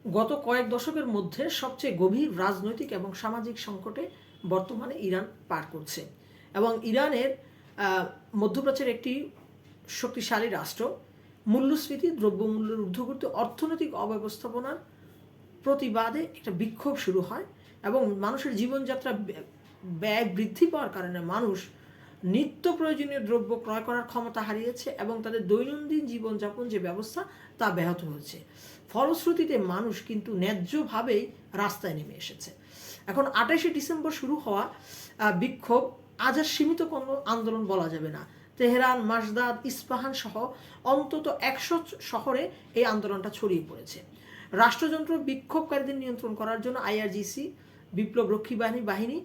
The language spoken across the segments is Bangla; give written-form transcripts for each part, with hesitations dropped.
গত কয়েক দশকের মধ্যে সবচেয়ে গভীর রাজনৈতিক এবং সামাজিক সংকটে বর্তমানে ইরান পার করছে এবং ইরানের মধ্যপ্রাচ্যের একটি শক্তিশালী রাষ্ট্র মূল্যস্ফীতি, দ্রব্যমূল্যের ঊর্ধ্বগতি, অর্থনৈতিক অব্যবস্থাপনার প্রতিবাদে একটা বিক্ষোভ শুরু হয় এবং মানুষের জীবনযাত্রা ব্যয় বৃদ্ধি পাওয়ার কারণে মানুষ নিত্য প্রয়োজনীয় দ্রব্য ক্রয় করার ক্ষমতা হারিয়েছে এবং তাদের দৈনন্দিন জীবনযাপন যে ব্যবস্থা তা ব্যাহত হয়েছে। ফলশ্রুতিতে মানুষ কিন্তু ন্যায্যভাবেই রাস্তায় নেমে এসেছে। এখন 28শে ডিসেম্বর শুরু হওয়া বিক্ষোভ আজ আর সীমিত কোনো আন্দোলন বলা যাবে না। তেহরান, মাসদাদ, ইস্পাহান সহ অন্তত 100 শহরে এই আন্দোলনটা ছড়িয়ে পড়েছে। রাষ্ট্রযন্ত্র বিক্ষোভকারীদের নিয়ন্ত্রণ করার জন্য আইআরজিসি বিপ্লব রক্ষী বাহিনী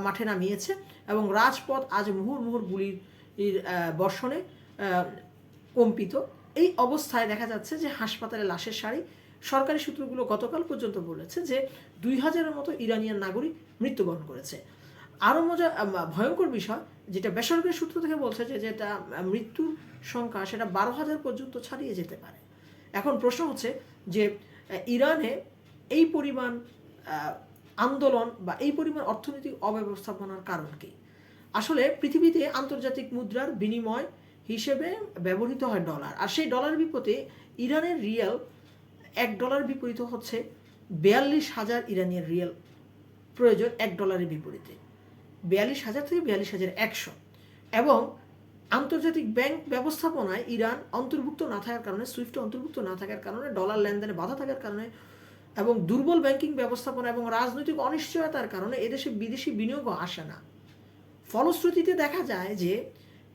মাঠে নামিয়েছে এবং রাজপথ আজ মুহুর্মুহুর গুলির বর্ষণে কম্পিত। এই অবস্থায় দেখা যাচ্ছে যে হাসপাতালে লাশের সারি। সরকারি সূত্রগুলো গতকাল পর্যন্ত বলেছে যে 2000-এর মতো ইরানিয়ান নাগরিক মৃত্যুবরণ করেছে। আরও ভয়ঙ্কর বিষয় যেটা বেসরকারি সূত্র থেকে বলছে যে যেটা মৃত্যুর সংখ্যা সেটা 12,000 পর্যন্ত ছাড়িয়ে যেতে পারে। এখন প্রশ্ন হচ্ছে যে ইরানে এই পরিমাণ আন্দোলন বা এই পরিমাণ অর্থনৈতিক অব্যবস্থাপনার কারণ কি? আসলে পৃথিবীতে আন্তর্জাতিক মুদ্রার বিনিময় হিসেবে ব্যবহৃত হয় ডলার, আর সেই ডলার বিপরীতে ইরানের রিয়াল, $1 বিপরীত হচ্ছে 42,000 ইরানিয়ান রিয়াল প্রয়োজন $1 বিপরীতে, 42,000 থেকে 42,100। এবং আন্তর্জাতিক ব্যাংক ব্যবস্থাপনায় ইরান অন্তর্ভুক্ত না থাকার কারণে, সুইফটে অন্তর্ভুক্ত না থাকার কারণে, ডলার লেনদেনে বাধা থাকার কারণে এবং দুর্বল ব্যাংকিং ব্যবস্থাপনা এবং রাজনৈতিক অনিশ্চয়তার কারণে এদেশে বিদেশি বিনিয়োগও আসে না। ফলশ্রুতিতে দেখা যায় যে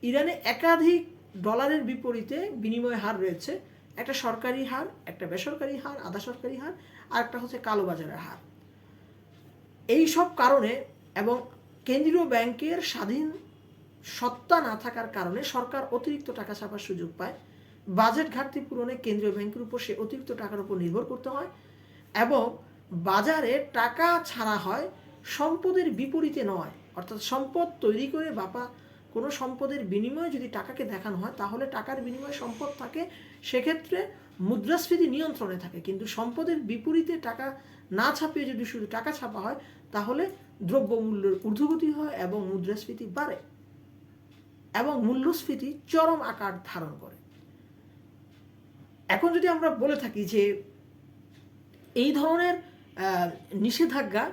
ইরানে একাধিক ডলারের বিপরীতে বিনিময় হার রয়েছে, একটা সরকারি হার, একটা বেসরকারি হার, আধা সরকারি হার, আর একটা হচ্ছে কালোবাজারের হার। এই সব কারণে এবং কেন্দ্রীয় ব্যাংকের স্বাধীন সত্তা না থাকার কারণে সরকার অতিরিক্ত টাকা ছাপার সুযোগ পায়। বাজেট ঘাটতি পূরণে কেন্দ্রীয় ব্যাংকের উপর সে অতিরিক্ত টাকার উপর নির্ভর করতে হয় এবং বাজারে টাকা ছাড়া হয় সম্পদের বিপরীতে নয়, অর্থাৎ সম্পদ তৈরি করে বাপা কোনো সম্পদের বিনিময়ে যদি টাকাকে দেখানো হয় তাহলে টাকার বিনিময়ে সম্পদ থাকে, সেক্ষেত্রে মুদ্রাস্ফীতি নিয়ন্ত্রণে থাকে। কিন্তু সম্পদের বিপরীতে টাকা না ছাপিয়ে যদি শুধু টাকা ছাপা হয় তাহলে দ্রব্যমূল্যের ঊর্ধ্বগতি হয় এবং মুদ্রাস্ফীতি বাড়ে এবং মূল্যস্ফীতি চরম আকার ধারণ করে। এখন যদি আমরা বলে থাকি যে এই ধরনের নিষেধাজ্ঞা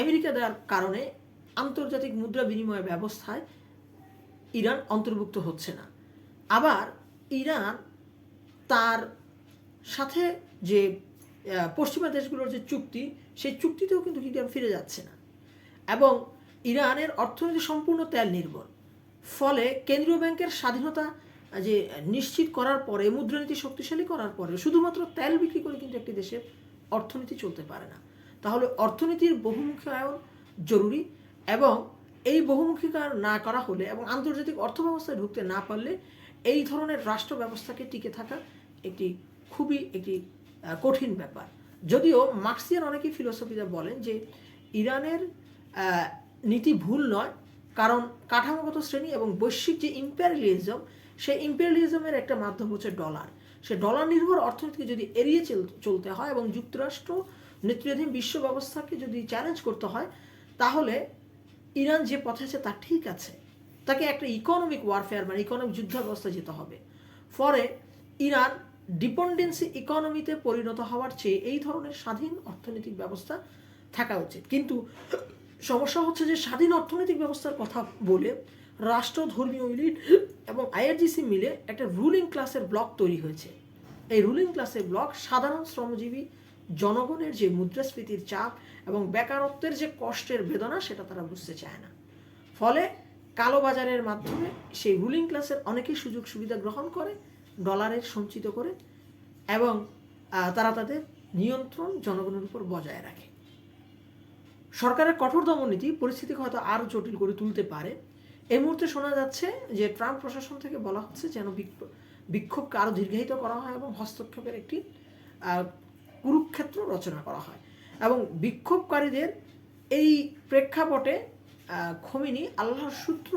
আমেরিকা দেওয়ার কারণে আন্তর্জাতিক মুদ্রা বিনিময় ব্যবস্থায় ইরান অন্তর্ভুক্ত হচ্ছে না, আবার ইরান তার সাথে যে পশ্চিমা দেশগুলোর যে চুক্তি, সেই চুক্তিতেও কিন্তু ইরান ফিরে যাচ্ছে না এবং ইরানের অর্থনীতি সম্পূর্ণ তেল নির্ভর। ফলে কেন্দ্রীয় ব্যাংকের স্বাধীনতা যে নিশ্চিত করার পরে, মুদ্রানীতি শক্তিশালী করার পরে শুধুমাত্র তেল বিক্রি করে কিন্তু একটি দেশের অর্থনীতি চলতে পারে না। তাহলে অর্থনীতির বহুমুখায়ন জরুরি এবং এই বহুমুখীকরণ না করা হলে এবং আন্তর্জাতিক অর্থব্যবস্থায় ঢুকতে না পারলে এই ধরনের রাষ্ট্র ব্যবস্থাকে টিকে থাকা খুবই একটি কঠিন ব্যাপার। যদিও মার্ক্সিয়ান অনেকেই ফিলোসফিরা বলেন যে ইরানের নীতি ভুল নয়, কারণ কাঠামোগত শ্রেণী এবং বৈশ্বিক যে ইম্পেরিয়ালিজম, সেই ইম্পেরিয়ালিজমের একটা মাধ্যম হচ্ছে ডলার। সে ডলার নির্ভর অর্থনীতিকে যদি এড়িয়ে চলতে হয় এবং যুক্তরাষ্ট্র নেতৃত্বাধীন বিশ্ব ব্যবস্থাকে যদি চ্যালেঞ্জ করতে হয় তাহলে ইরান যে পথে আছে তা ঠিক আছে, তাকে একটা ইকোনমিক ওয়ারফেয়ার মানে ইকোনমিক যুদ্ধাবস্থা যেতে হবে। ফলে ইরান ডিপেন্ডেন্সি ইকোনমিতে পরিণত হওয়ার চেয়ে এই ধরনের স্বাধীন অর্থনৈতিক ব্যবস্থা থাকা উচিত। কিন্তু সমস্যা হচ্ছে যে স্বাধীন অর্থনৈতিক ব্যবস্থার কথা বলে রাষ্ট্র, ধর্মীয় ইলিট এবং আইআরজিসি মিলে একটা রুলিং ক্লাসের ব্লক তৈরি হয়েছে। এই রুলিং ক্লাসের ব্লক সাধারণ শ্রমজীবী জনগণের যে মুদ্রাস্ফীতির চাপ এবং বেকারত্বের যে কষ্টের বেদনা সেটা তারা বুঝতে চায় না। ফলে কালোবাজারের মাধ্যমে সেই রুলিং ক্লাসের অনেকেই সুযোগ সুবিধা গ্রহণ করে, ডলারের সঞ্চিত করে এবং তারা তাদের নিয়ন্ত্রণ জনগণের উপর বজায় রাখে। সরকারের কঠোর দমননীতি পরিস্থিতিকে হয়তো আরও জটিল করে তুলতে পারে। এই মুহূর্তে শোনা যাচ্ছে যে ট্রাম্প প্রশাসন থেকে বলা হচ্ছে যেন বিক্ষোভকে আরও দীর্ঘায়িত করা হয় এবং হস্তক্ষেপের একটি কুরুক্ষেত্র রচনা করা হয় এবং বিক্ষোভকারীদের এই প্রেক্ষাপটে খোমেনি আল্লাহর সূত্র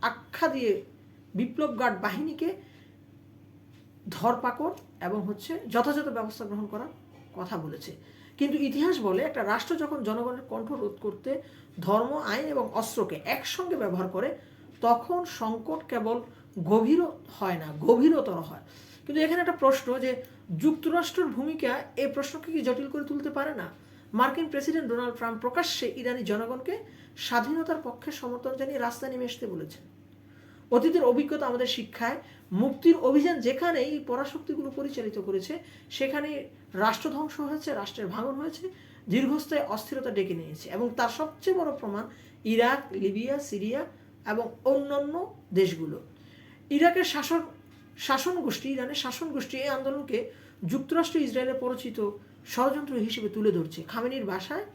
আখ্যা দিয়ে বিপ্লব গার্ড বাহিনীকে ধরপাকড় এবং যথাযথ ব্যবস্থা গ্রহণ করার কথা বলেছে। কিন্তু ইতিহাস বলে একটা রাষ্ট্র যখন জনগণের কণ্ঠ রোধ করতে ধর্ম, আইন এবং অস্ত্রকে একসঙ্গে ব্যবহার করে তখন সংকট কেবল গভীর হয় না, গভীরতর হয়। কিন্তু এখানে একটা প্রশ্ন যে যুক্তরাষ্ট্রের ভূমিকা এই প্রশ্নকে কি জটিল করে তুলতে পারে না? মার্কিন প্রেসিডেন্ট ডোনাল্ড ট্রাম্প প্রকাশ্যে ইরানি জনগণকে স্বাধীনতার পক্ষে সমর্থন জানিয়ে রাস্তায় নেমে আসতে বলেছেন। অতীতের অভিজ্ঞতা আমাদের শিক্ষায় মুক্তির অভিযান যেখানেই এই পরাশক্তিগুলো পরিচালিত করেছে সেখানে রাষ্ট্র ধ্বংস হয়েছে, রাষ্ট্রের ভাঙন হয়েছে, দীর্ঘস্থায়ী অস্থিরতা ডেকে নিয়েছে। এবং তার সবচেয়ে বড় প্রমাণ ইরাক, লিবিয়া, সিরিয়া এবং অন্যান্য দেশগুলো। ইরানের শাসন গোষ্ঠী এই আন্দোলনকে যুক্তরাষ্ট্র ইসরায়েলের পরিচিত ষড়যন্ত্র হিসেবে তুলে ধরছে। খামেনির ভাষায়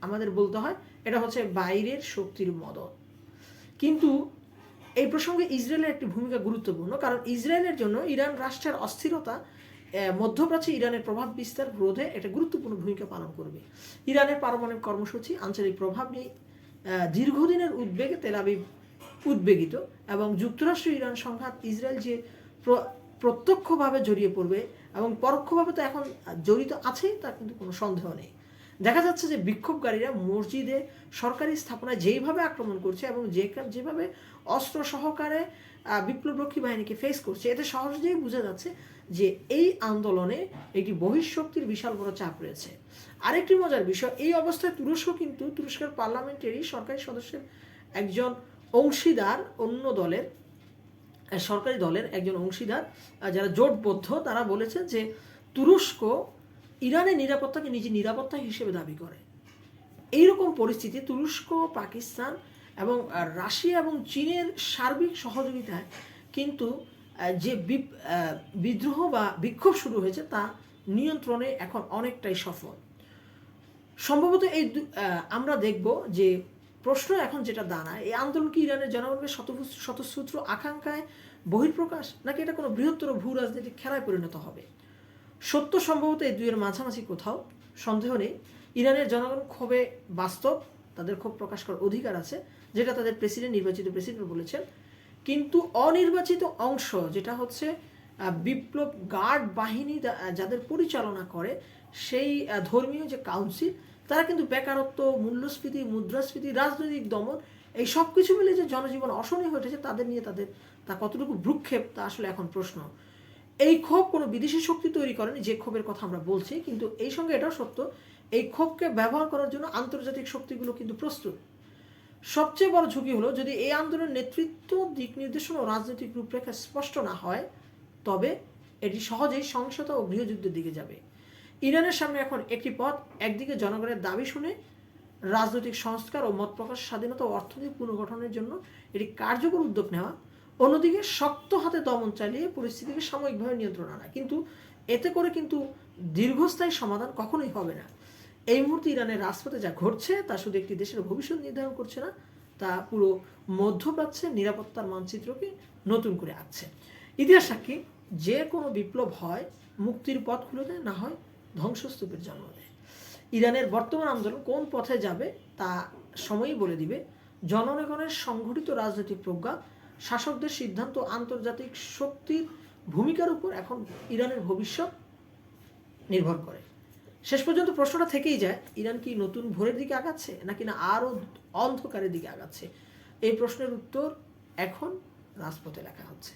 আমাদের বলতে হয় এটা বাইরের শক্তির মদত। কিন্তু এই প্রসঙ্গে ইসরায়েলের একটি ভূমিকা গুরুত্বপূর্ণ, কারণ ইসরায়েলের জন্য ইরান রাষ্ট্রের অস্থিরতা মধ্যপ্রাচ্যে ইরানের প্রভাব বিস্তার রোধে একটা গুরুত্বপূর্ণ ভূমিকা পালন করবে। ইরানের পারমাণবিক কর্মসূচি, আঞ্চলিক প্রভাব নিয়ে দীর্ঘদিনের উদ্বেগে তেল আবিব উদ্বেগিত, এবং যুক্তরাষ্ট্র ইরান সংঘাত ইসরায়েল যে প্রত্যক্ষভাবে জড়িয়ে পড়বে এবং পরোক্ষভাবে তো এখন জড়িত আছেই, তার কিন্তু কোনো সন্দেহ নেই। দেখা যাচ্ছে যে বিক্ষোভকারীরা মসজিদে, সরকারি স্থাপনায় যেইভাবে আক্রমণ করছে এবং যেভাবে অস্ত্র সহকারে বিপ্লবরক্ষী বাহিনীকে ফেস করছে, এতে সহজেই বোঝা যাচ্ছে যে এই আন্দোলনে একটি বহিঃশক্তির বিশাল বড় চাপ রয়েছে। আরেকটি মজার বিষয়, এই অবস্থায় তুরস্ক কিন্তু তুরস্কের পার্লামেন্টারি সরকারি সদস্যের একজন অংশীদার, অন্য দলের সরকারি দলের একজন অংশীদার যারা জোটবদ্ধ, তারা বলেছেন যে তুরস্ক ইরানের নিরাপত্তাকে নিজের নিরাপত্তা হিসেবে দাবি করে। এইরকম পরিস্থিতি তুরস্ক, পাকিস্তান এবং রাশিয়া এবং চীনের সার্বিক সহযোগিতায় কিন্তু যে বিদ্রোহ বা বিক্ষোভ শুরু হয়েছে তা নিয়ন্ত্রণে এখন অনেকটাই সফল। সম্ভবত আমরা দেখব যে প্রশ্ন এখন যেটা দাঁড়ায়, এই আন্দোলন কি ইরানের জনগণের শতসূত্র আকাঙ্ক্ষায় বহিঃপ্রকাশ, নাকি এটা কোনো বৃহত্তর ভূ রাজনৈতিক খেলায় পরিণত হবে? সত্য সম্ভবত এই দুইয়ের মাঝামাঝি কোথাও। সন্দেহ নেই ইরানের জনগণ ক্ষোভে বাস্তব, তাদের ক্ষোভ প্রকাশ করার অধিকার আছে, যেটা তাদের নির্বাচিত প্রেসিডেন্ট বলেছেন। কিন্তু অনির্বাচিত অংশ, যেটা বিপ্লব গার্ড বাহিনী যাদের পরিচালনা করে, সেই ধর্মীয় যে কাউন্সিল, তারা কিন্তু বেকারত্ব, মূল্যস্ফীতি, মুদ্রাস্ফীতি, রাজনৈতিক দমন, এই সব কিছু মিলে যে জনজীবন অসহনীয় হয়ে উঠেছে, তাদের নিয়ে তা কতটুকু ভ্রুক্ষেপ, তা আসলে এখন প্রশ্ন। এই ক্ষোভ কোনো বিদেশি শক্তি তৈরি করেনি, যে ক্ষোভের কথা আমরা বলছি, কিন্তু এই সঙ্গে এটাও সত্য, এই ক্ষোভকে ব্যবহার করার জন্য আন্তর্জাতিক শক্তিগুলো কিন্তু প্রস্তুত। সবচেয়ে বড় ঝুঁকি হলো যদি এই আন্দোলনের নেতৃত্ব, দিক নির্দেশনা ও রাজনৈতিক রূপরেখা স্পষ্ট না হয়, তবে এটি সহজেই সহিংসতা ও গৃহযুদ্ধের দিকে যাবে। ইরানের সামনে এখন একটি পথ, একদিকে জনগণের দাবি শুনে রাজনৈতিক সংস্কার ও মত প্রকাশ স্বাধীনতা ও অর্থনৈতিক পুনর্গঠনের জন্য এটি কার্যকর উদ্যোগ নেওয়া, অন্যদিকে শক্ত হাতে দমন চালিয়ে পরিস্থিতিকে সাময়িকভাবে নিয়ন্ত্রণ আনা। কিন্তু এতে করে কিন্তু দীর্ঘস্থায়ী সমাধান কখনোই হবে না। এই মুহূর্তে ইরানের রাজপথে যা ঘটছে তা শুধু একটি দেশের ভবিষ্যৎ নির্ধারণ করছে না, তা পুরো মধ্যপ্রাচ্যের নিরাপত্তার মানচিত্রকে নতুন করে আঁকছে। ইতিহাস সাক্ষী, যে কোনো বিপ্লব হয় মুক্তির পথ খুলে দেয়, না হয় ধ্বংসস্তূপের জন্ম দেয়। ইরানের বর্তমান আন্দোলন কোন পথে যাবে তা সময়ই বলে দিবে। জনগণের সংগঠিত রাজনৈতিক প্রজ্ঞা, শাসকদের সিদ্ধান্ত, আন্তর্জাতিক শক্তির ভূমিকার উপর এখন ইরানের ভবিষ্যৎ নির্ভর করে। শেষ পর্যন্ত প্রশ্নটা থেকেই যায়, ইরান কি নতুন ভোরের দিকে আগাচ্ছে, নাকি না আরও অন্ধকারের দিকে আগাচ্ছে? এই প্রশ্নের উত্তর এখন রাজপথে লেখা হচ্ছে।